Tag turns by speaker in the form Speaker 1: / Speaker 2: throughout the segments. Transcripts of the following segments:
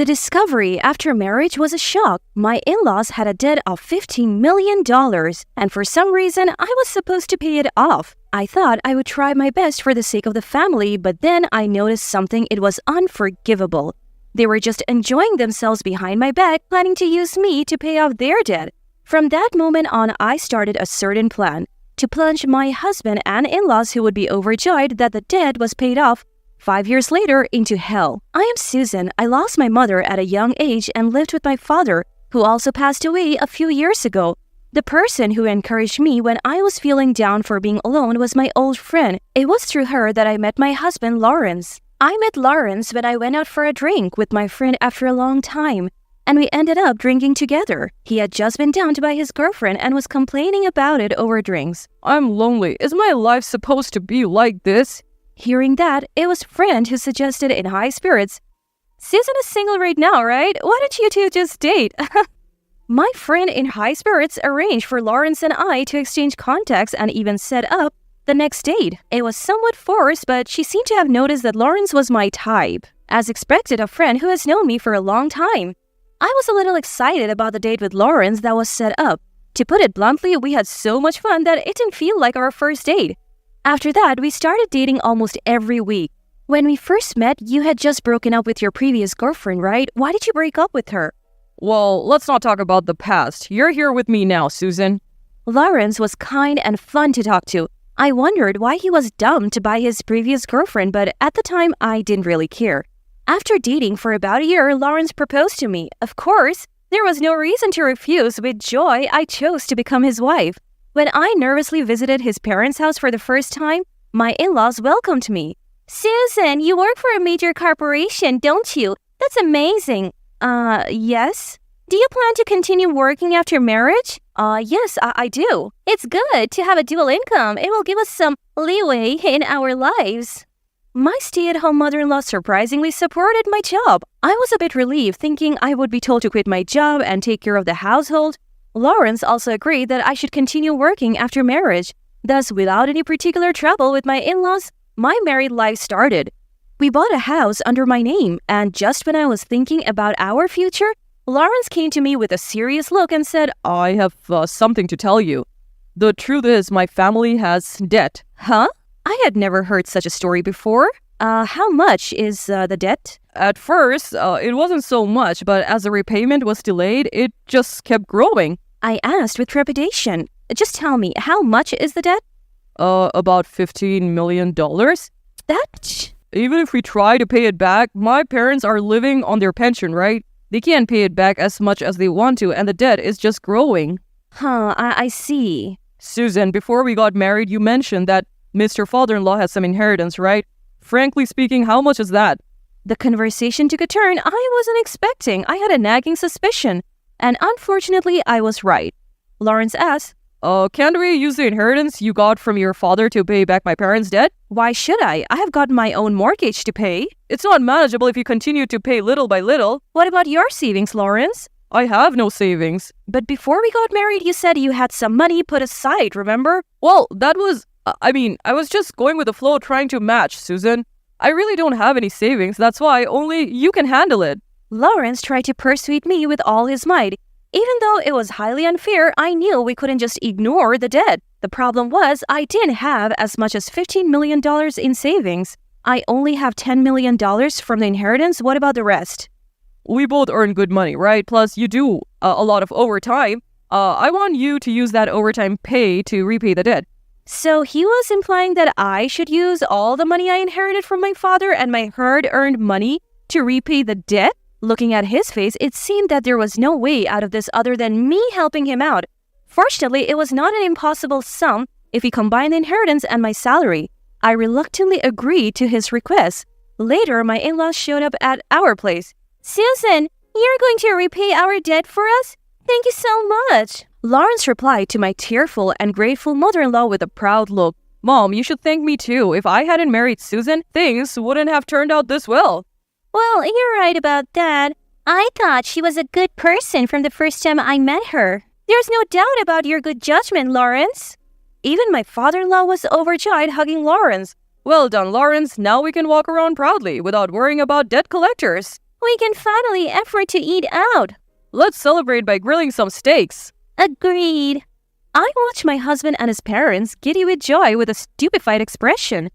Speaker 1: The discovery after marriage was a shock. My in-laws had a debt of $15 million, and for some reason, I was supposed to pay it off. I thought I would try my best for the sake of the family, but then I noticed something. It was unforgivable. They were just enjoying themselves behind my back, planning to use me to pay off their debt. From that moment on, I started a certain plan to plunge my husband and in-laws, who would be overjoyed that the debt was paid off 5 years later, into hell. I am Susan. I lost my mother at a young age and lived with my father, who also passed away a few years ago. The person who encouraged me when I was feeling down for being alone was my old friend. It was through her that I met my husband, Lawrence. I met Lawrence when I went out for a drink with my friend after a long time, and we ended up drinking together. He had just been dumped by his girlfriend and was complaining about it over drinks.
Speaker 2: I'm lonely. Is my life supposed to be like this?
Speaker 1: Hearing that, it was friend who suggested in high spirits, "Susan is single right now, right? Why don't you two just date?" My friend in high spirits arranged for Lawrence and I to exchange contacts and even set up the next date. It was somewhat forced, but she seemed to have noticed that Lawrence was my type. As expected, a friend who has known me for a long time. I was a little excited about the date with Lawrence that was set up. To put it bluntly, we had so much fun that it didn't feel like our first date. After that, we started dating almost every week. When we first met, you had just broken up with your previous girlfriend, right? Why did you break up with her?
Speaker 2: Well, let's not talk about the past. You're here with me now, Susan.
Speaker 1: Lawrence was kind and fun to talk to. I wondered why he was dumped by his previous girlfriend, but at the time, I didn't really care. After dating for about a year, Lawrence proposed to me. Of course, there was no reason to refuse. With joy, I chose to become his wife. When I nervously visited his parents' house for the first time, my in-laws welcomed me. "Susan, you work for a major corporation, don't you? That's amazing." Yes. "Do you plan to continue working after marriage?" Yes, I do. "It's good to have a dual income. It will give us some leeway in our lives." My stay-at-home mother-in-law surprisingly supported my job. I was a bit relieved, thinking I would be told to quit my job and take care of the household. Lawrence also agreed that I should continue working after marriage. Thus, without any particular trouble with my in-laws, my married life started. We bought a house under my name, and just when I was thinking about our future, Lawrence came to me with a serious look and said,
Speaker 2: I have something to tell you. The truth is, my family has debt.
Speaker 1: Huh? I had never heard such a story before. How much is the debt?
Speaker 2: At first, it wasn't so much, but as the repayment was delayed, it just kept growing.
Speaker 1: I asked with trepidation. Just tell me, how much is the debt?
Speaker 2: About $15 million.
Speaker 1: That?
Speaker 2: Even if we try to pay it back, my parents are living on their pension, right? They can't pay it back as much as they want to, and the debt is just growing.
Speaker 1: Huh, I see.
Speaker 2: Susan, before we got married, you mentioned that Mr. Father-in-law has some inheritance, right? Frankly speaking, how much is that?
Speaker 1: The conversation took a turn I wasn't expecting. I had a nagging suspicion, and unfortunately, I was right. Lawrence asked,
Speaker 2: Can't we use the inheritance you got from your father to pay back my parents' debt?
Speaker 1: Why should I? I have got my own mortgage to pay.
Speaker 2: It's not manageable if you continue to pay little by little.
Speaker 1: What about your savings, Lawrence?
Speaker 2: I have no savings.
Speaker 1: But before we got married, you said you had some money put aside, remember?
Speaker 2: Well, that was... I was just going with the flow, trying to match, Susan. I really don't have any savings. That's why only you can handle it.
Speaker 1: Lawrence tried to persuade me with all his might. Even though it was highly unfair, I knew we couldn't just ignore the debt. The problem was I didn't have as much as $15 million in savings. I only have $10 million from the inheritance. What about the rest?
Speaker 2: We both earn good money, right? Plus, you do a lot of overtime. I want you to use that overtime pay to repay the debt.
Speaker 1: So he was implying that I should use all the money I inherited from my father and my hard-earned money to repay the debt? Looking at his face, it seemed that there was no way out of this other than me helping him out. Fortunately, it was not an impossible sum if he combined the inheritance and my salary. I reluctantly agreed to his request. Later, my in-laws showed up at our place. "Susan, you're going to repay our debt for us? Thank you so much." Lawrence replied to my tearful and grateful mother-in-law with a proud look.
Speaker 2: Mom, you should thank me too. If I hadn't married Susan, things wouldn't have turned out this well.
Speaker 3: Well, you're right about that. I thought she was a good person from the first time I met her.
Speaker 1: There's no doubt about your good judgment, Lawrence. Even my father-in-law was overjoyed, hugging Lawrence.
Speaker 2: Well done, Lawrence. Now we can walk around proudly without worrying about debt collectors.
Speaker 3: We can finally afford to eat out.
Speaker 2: Let's celebrate by grilling some steaks.
Speaker 3: Agreed.
Speaker 1: I watched my husband and his parents giddy with joy with a stupefied expression.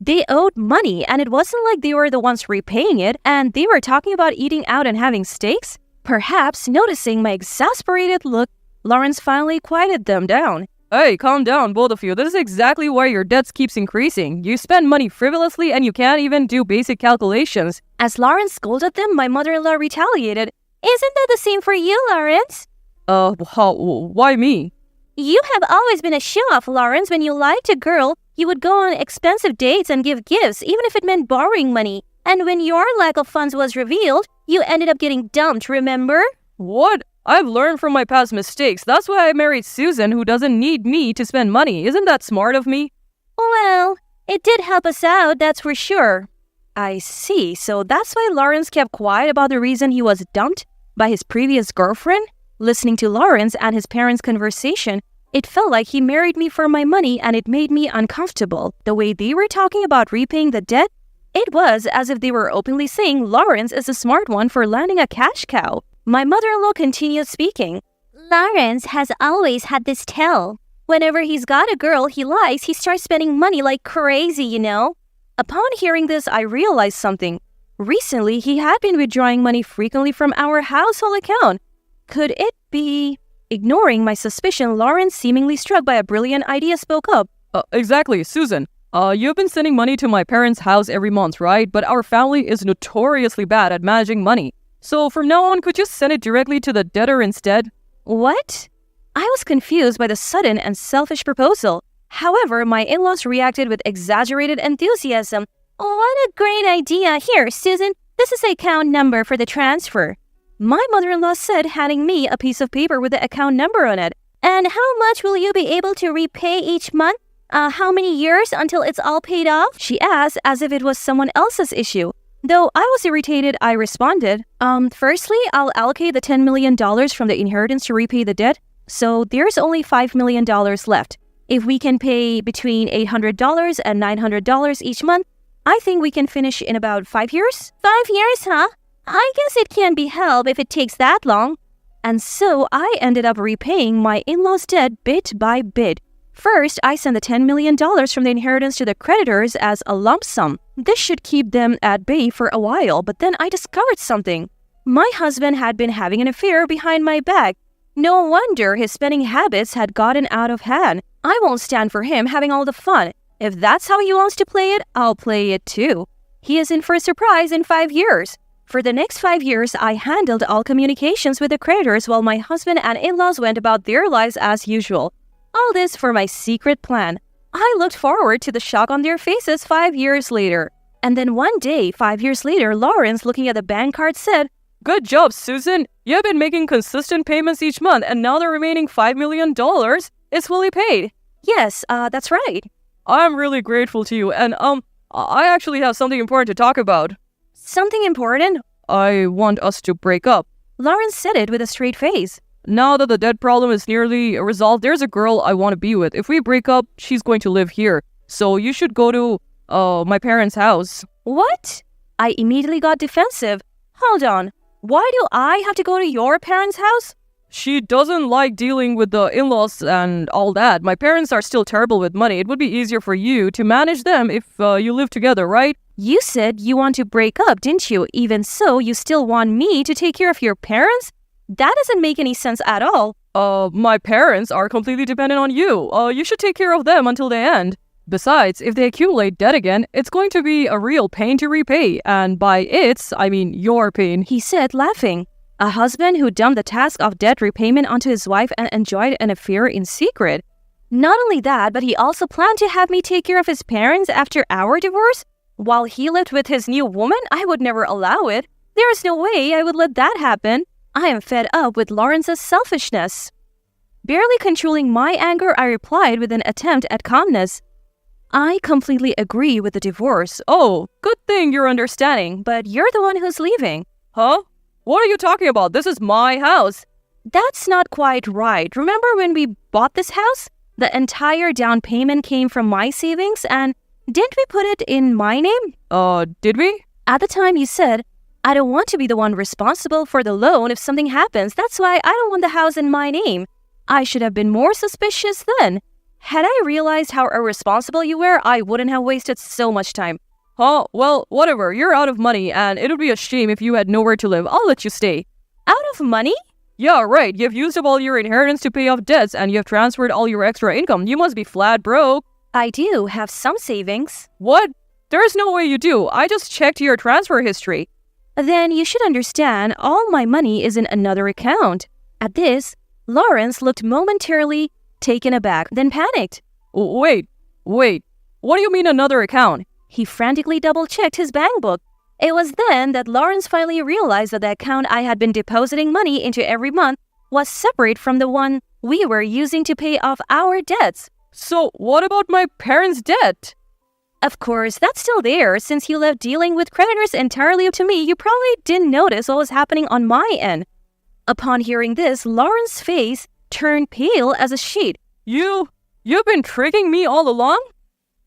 Speaker 1: They owed money, and it wasn't like they were the ones repaying it, and they were talking about eating out and having steaks. Perhaps noticing my exasperated look, Lawrence finally quieted them down.
Speaker 2: Hey, calm down, both of you. This is exactly why your debt keeps increasing. You spend money frivolously and you can't even do basic calculations.
Speaker 1: As Lawrence scolded them, my mother-in-law retaliated.
Speaker 3: Isn't that the same for you, Lawrence?
Speaker 2: Why me?
Speaker 3: You have always been a show-off, Lawrence. When you liked a girl, you would go on expensive dates and give gifts, even if it meant borrowing money. And when your lack of funds was revealed, you ended up getting dumped, remember?
Speaker 2: What? I've learned from my past mistakes. That's why I married Susan, who doesn't need me to spend money. Isn't that smart of me?
Speaker 3: Well, it did help us out, that's for sure.
Speaker 1: I see. So that's why Lawrence kept quiet about the reason he was dumped by his previous girlfriend? Listening to Lawrence and his parents' conversation, it felt like he married me for my money, and it made me uncomfortable. The way they were talking about repaying the debt, it was as if they were openly saying Lawrence is the smart one for landing a cash cow. My mother-in-law continued speaking.
Speaker 3: Lawrence has always had this tell. Whenever he's got a girl he likes, he starts spending money like crazy, you know?
Speaker 1: Upon hearing this, I realized something. Recently, he had been withdrawing money frequently from our household account. Could it be... Ignoring my suspicion, Lawrence, seemingly struck by a brilliant idea, spoke up.
Speaker 2: Exactly, Susan. You've been sending money to my parents' house every month, right? But our family is notoriously bad at managing money. So from now on, could you send it directly to the debtor instead?
Speaker 1: What? I was confused by the sudden and selfish proposal. However, my in-laws reacted with exaggerated enthusiasm.
Speaker 3: What a great idea. Here, Susan, this is the account number for the transfer.
Speaker 1: My mother-in-law said, handing me a piece of paper with the account number on it.
Speaker 3: And how much will you be able to repay each month? How many years until it's all paid off?
Speaker 1: She asked as if it was someone else's issue. Though I was irritated, I responded, firstly, I'll allocate the $10 million from the inheritance to repay the debt, so there's only $5 million left. If we can pay between $800 and $900 each month, I think we can finish in about 5 years.
Speaker 3: 5 years, huh? I guess it can be helped if it takes that long.
Speaker 1: And so I ended up repaying my in-laws' debt bit by bit. First, I sent the $10 million from the inheritance to the creditors as a lump sum. This should keep them at bay for a while, but then I discovered something. My husband had been having an affair behind my back. No wonder his spending habits had gotten out of hand. I won't stand for him having all the fun. If that's how he wants to play it, I'll play it too. He is in for a surprise in 5 years. For the next 5 years, I handled all communications with the creditors while my husband and in-laws went about their lives as usual. All this for my secret plan. I looked forward to the shock on their faces 5 years later. And then one day, 5 years later, Lawrence, looking at the bank card, said,
Speaker 2: Good job, Susan. You've been making consistent payments each month, and now the remaining $5 million is fully paid.
Speaker 1: Yes, that's right.
Speaker 2: I'm really grateful to you, and I actually have something important to talk about.
Speaker 1: Something important?
Speaker 2: I want us to break up.
Speaker 1: Lawrence said it with a straight face.
Speaker 2: Now that the debt problem is nearly resolved, there's a girl I want to be with. If we break up, she's going to live here. So you should go to, my parents' house.
Speaker 1: What? I immediately got defensive. Hold on. Why do I have to go to your parents' house?
Speaker 2: She doesn't like dealing with the in-laws and all that. My parents are still terrible with money. It would be easier for you to manage them if you live together, right?
Speaker 1: You said you want to break up, didn't you? Even so, you still want me to take care of your parents? That doesn't make any sense at all.
Speaker 2: My parents are completely dependent on you. You should take care of them until the end. Besides, if they accumulate debt again, it's going to be a real pain to repay. And by its, I mean your pain,
Speaker 1: he said, laughing. A husband who dumped the task of debt repayment onto his wife and enjoyed an affair in secret. Not only that, but he also planned to have me take care of his parents after our divorce. While he lived with his new woman, I would never allow it. There is no way I would let that happen. I am fed up with Lawrence's selfishness. Barely controlling my anger, I replied with an attempt at calmness. I completely agree with the divorce.
Speaker 2: Oh, good thing you're understanding.
Speaker 1: But you're the one who's leaving.
Speaker 2: Huh? What are you talking about? This is my house.
Speaker 1: That's not quite right. Remember when we bought this house? The entire down payment came from my savings, and didn't we put it in my name?
Speaker 2: Did we?
Speaker 1: At the time you said, I don't want to be the one responsible for the loan if something happens. That's why I don't want the house in my name. I should have been more suspicious then. Had I realized how irresponsible you were, I wouldn't have wasted so much time.
Speaker 2: Huh? Well, whatever. You're out of money, and it would be a shame if you had nowhere to live. I'll let you stay.
Speaker 1: Out of money?
Speaker 2: Yeah, right. You've used up all your inheritance to pay off debts, and you've transferred all your extra income. You must be flat broke.
Speaker 1: I do have some savings.
Speaker 2: What? There's no way you do. I just checked your transfer history.
Speaker 1: Then you should understand all my money is in another account. At this, Lawrence looked momentarily taken aback, then panicked.
Speaker 2: Wait. What do you mean another account?
Speaker 1: He frantically double-checked his bank book. It was then that Lawrence finally realized that the account I had been depositing money into every month was separate from the one we were using to pay off our debts.
Speaker 2: So, what about my parents' debt?
Speaker 1: Of course, that's still there. Since you left dealing with creditors entirely up to me, you probably didn't notice what was happening on my end. Upon hearing this, Lauren's face turned pale as a sheet.
Speaker 2: You've been tricking me all along?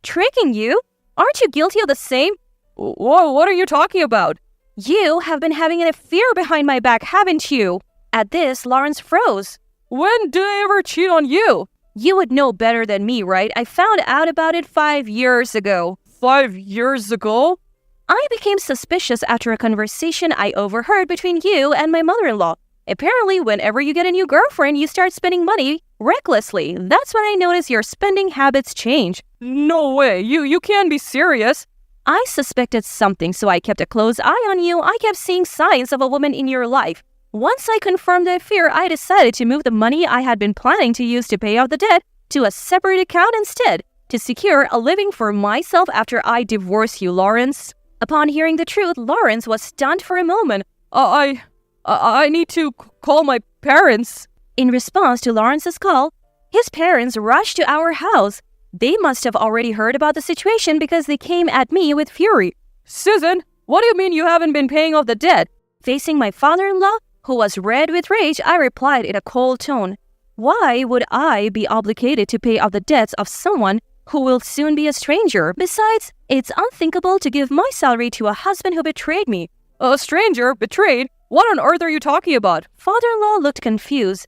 Speaker 1: Tricking you? Aren't you guilty of the same?
Speaker 2: What are you talking about?
Speaker 1: You have been having an affair behind my back, haven't you? At this, Lawrence froze.
Speaker 2: When did I ever cheat on you?
Speaker 1: You would know better than me, right? I found out about it 5 years ago.
Speaker 2: 5 years ago?
Speaker 1: I became suspicious after a conversation I overheard between you and my mother-in-law. Apparently, whenever you get a new girlfriend, you start spending money recklessly. That's when I noticed your spending habits change.
Speaker 2: No way. You can't be serious.
Speaker 1: I suspected something, so I kept a close eye on you. I kept seeing signs of a woman in your life. Once I confirmed the affair, I decided to move the money I had been planning to use to pay off the debt to a separate account instead, to secure a living for myself after I divorced you, Lawrence. Upon hearing the truth, Lawrence was stunned for a moment.
Speaker 2: I need to call my parents.
Speaker 1: In response to Lawrence's call, his parents rushed to our house. They must have already heard about the situation because they came at me with fury.
Speaker 2: Susan, what do you mean you haven't been paying off the debt?
Speaker 1: Facing my father-in-law, who was red with rage, I replied in a cold tone. Why would I be obligated to pay off the debts of someone who will soon be a stranger? Besides, it's unthinkable to give my salary to a husband who betrayed me.
Speaker 2: A stranger? Betrayed? What on earth are you talking about?
Speaker 1: Father-in-law looked confused.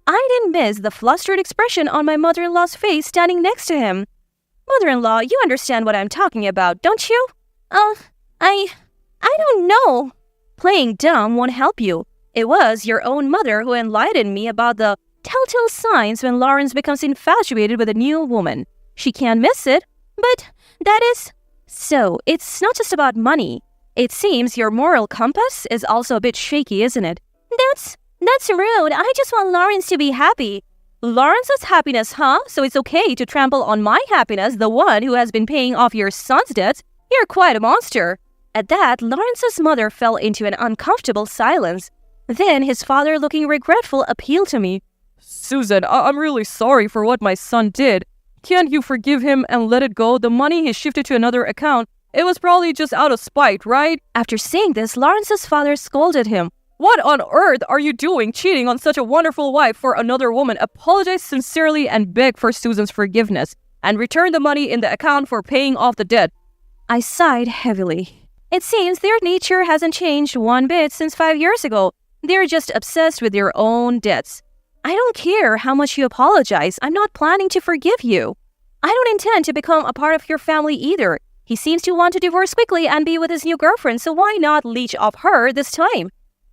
Speaker 1: I didn't miss the flustered expression on my mother-in-law's face standing next to him. Mother-in-law, you understand what I'm talking about, don't you? I don't know. Playing dumb won't help you. It was your own mother who enlightened me about the telltale signs when Lawrence becomes infatuated with a new woman. She can't miss it, but that is... So, it's not just about money. It seems your moral compass is also a bit shaky, isn't it? That's rude. I just want Lawrence to be happy. Lawrence's happiness, huh? So it's okay to trample on my happiness, the one who has been paying off your son's debts? You're quite a monster. At that, Lawrence's mother fell into an uncomfortable silence. Then his father, looking regretful, appealed to me.
Speaker 2: Susan, I'm really sorry for what my son did. Can't you forgive him and let it go? The money he shifted to another account. It was probably just out of spite, right?
Speaker 1: After saying this, Lawrence's father scolded him.
Speaker 2: What on earth are you doing, cheating on such a wonderful wife for another woman? Apologize sincerely and beg for Susan's forgiveness, and return the money in the account for paying off the debt.
Speaker 1: I sighed heavily. It seems their nature hasn't changed one bit since 5 years ago. They're just obsessed with their own debts. I don't care how much you apologize. I'm not planning to forgive you. I don't intend to become a part of your family either. He seems to want to divorce quickly and be with his new girlfriend, so why not leech off her this time?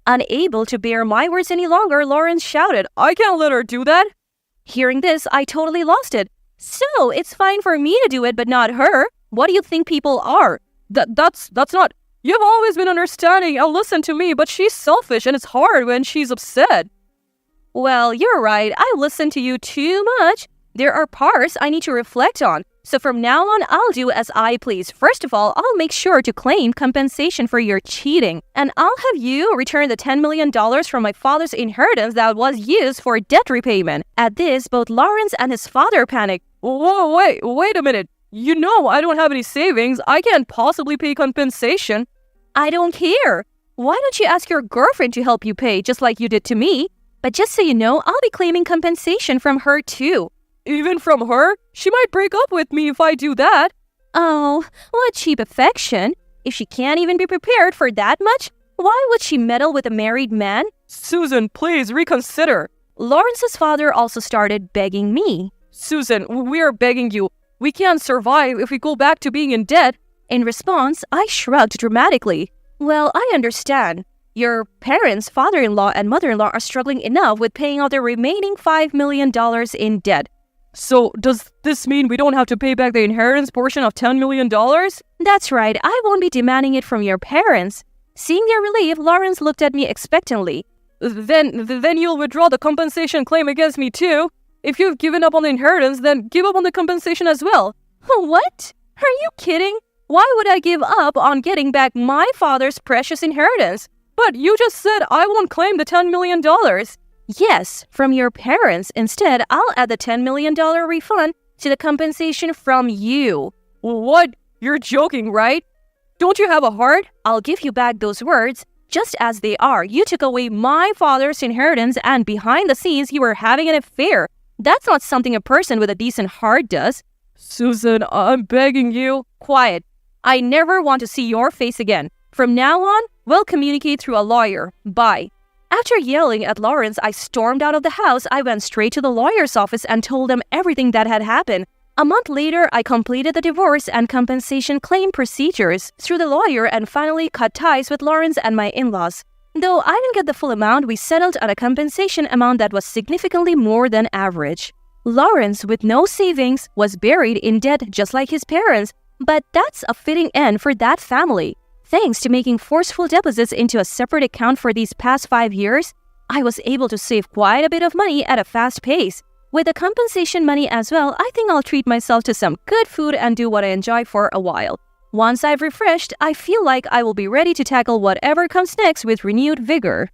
Speaker 1: Unable to bear my words any longer, Lawrence shouted,
Speaker 2: I can't let her do that.
Speaker 1: Hearing this, I totally lost it. So, it's fine for me to do it, but not her? What do you think people are?
Speaker 2: That's not... You've always been understanding and listened to me, but she's selfish and it's hard when she's upset.
Speaker 1: Well, you're right. I listen to you too much. There are parts I need to reflect on. So from now on, I'll do as I please. First of all, I'll make sure to claim compensation for your cheating. And I'll have you return the $10 million from my father's inheritance that was used for debt repayment. At this, both Lawrence and his father panicked.
Speaker 2: Whoa, wait a minute. You know I don't have any savings. I can't possibly pay compensation.
Speaker 1: I don't care. Why don't you ask your girlfriend to help you pay, just like you did to me? But just so you know, I'll be claiming compensation from her too.
Speaker 2: Even from her? She might break up with me if I do that.
Speaker 1: Oh, what cheap affection. If she can't even be prepared for that much, Why would she meddle with a married man?
Speaker 2: Susan, please reconsider.
Speaker 1: Lawrence's father also started begging me.
Speaker 2: Susan, we are begging you. We can't survive if we go back to being in debt.
Speaker 1: In response, I shrugged dramatically. Well, I understand. Your parents, father-in-law and mother-in-law are struggling enough with paying out their remaining $5 million in debt.
Speaker 2: So, does this mean we don't have to pay back the inheritance portion of $10 million?
Speaker 1: That's right, I won't be demanding it from your parents. Seeing their relief, Lawrence looked at me expectantly.
Speaker 2: Then you'll withdraw the compensation claim against me too. If you've given up on the inheritance, then give up on the compensation as well.
Speaker 1: What? Are you kidding? Why would I give up on getting back my father's precious inheritance?
Speaker 2: But you just said I won't claim the $10 million.
Speaker 1: Yes, from your parents. Instead, I'll add the $10 million refund to the compensation from you.
Speaker 2: What? You're joking, right? Don't you have a heart?
Speaker 1: I'll give you back those words just as they are. You took away my father's inheritance and behind the scenes you were having an affair. That's not something a person with a decent heart does.
Speaker 2: Susan, I'm begging you.
Speaker 1: Quiet. I never want to see your face again. From now on, we'll communicate through a lawyer. Bye. After yelling at Lawrence, I stormed out of the house. I went straight to the lawyer's office and told him everything that had happened. A month later, I completed the divorce and compensation claim procedures through the lawyer and finally cut ties with Lawrence and my in-laws. Though I didn't get the full amount, we settled on a compensation amount that was significantly more than average. Lawrence, with no savings, was buried in debt just like his parents, but that's a fitting end for that family. Thanks to making forceful deposits into a separate account for these past 5 years, I was able to save quite a bit of money at a fast pace. With the compensation money as well, I think I'll treat myself to some good food and do what I enjoy for a while. Once I've refreshed, I feel like I will be ready to tackle whatever comes next with renewed vigor.